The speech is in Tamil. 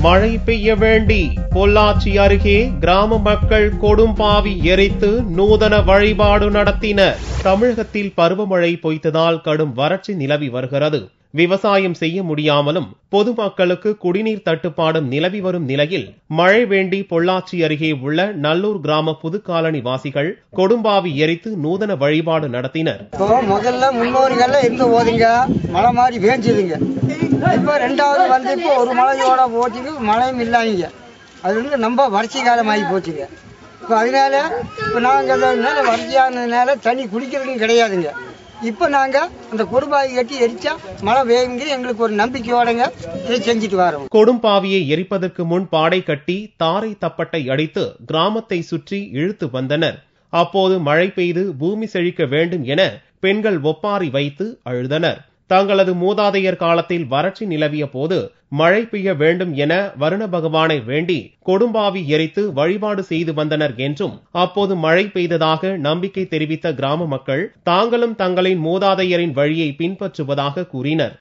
மழை பெய்ய வேண்டி பொள்ளாச்சி அருகே கிராம மக்கள் கொடும்பாவி எரித்து நூதன வழிபாடு நடத்தினர். தமிழகத்தில் பருவமழை பொய்த்ததால் கடும் வறட்சி நிலவி வருகிறது. விவசாயம் செய்ய முடியாமலும் பொதுமக்களுக்கு குடிநீர் தட்டுப்பாடும் நிலவி வரும் நிலையில் மழை வேண்டி பொள்ளாச்சி அருகே உள்ள நல்லூர் கிராம புதுக்காலனி வாசிகள் கொடும்பாவி எரித்து நூதன வழிபாடு நடத்தினர். முதல்ல முன்னோர்கள் இருந்து ஓதுங்க, மழை மாதிரி வேஞ்சுதுங்க. இப்ப ரெண்டாவது வந்து இப்போ ஒரு மழையோட போச்சுங்க, மழையும் இல்லாங்க. அது வந்து ரொம்ப வறட்சி காலம் ஆகி போச்சுங்க. இப்போ அதனால இப்போ நாங்கள் வறட்சியானதுனால தண்ணி குடிக்கிறதுக்கும் கிடையாதுங்க. இப்போ நாங்கள் அந்த கொடும்பாவி கட்டி எரிச்சா மழை பெய்யுங்கிற எங்களுக்கு ஒரு நம்பிக்கையோடங்க இதை செஞ்சுட்டு வரோம். கொடும்பாவியை எரிப்பதற்கு முன் பாடை கட்டி தாரை தப்பட்டை அடித்து கிராமத்தை சுற்றி இழுத்து வந்தனர். அப்போது மழை பெய்து பூமி செழிக்க வேண்டும் என பெண்கள் ஒப்பாரி வைத்து அழுதனர். தங்களது மூதாதையர் காலத்தில் வறட்சி நிலவிய போது மழை பெய்ய வேண்டும் என வருண பகவானை வேண்டி கொடும்பாவி எரித்து வழிபாடு செய்து வந்தனர் என்றும், அப்போது மழை பெய்ததாக நம்பிக்கை தெரிவித்த கிராம மக்கள் தாங்களும் தங்களின் மூதாதையரின் வழியை பின்பற்றுவதாக கூறினர்.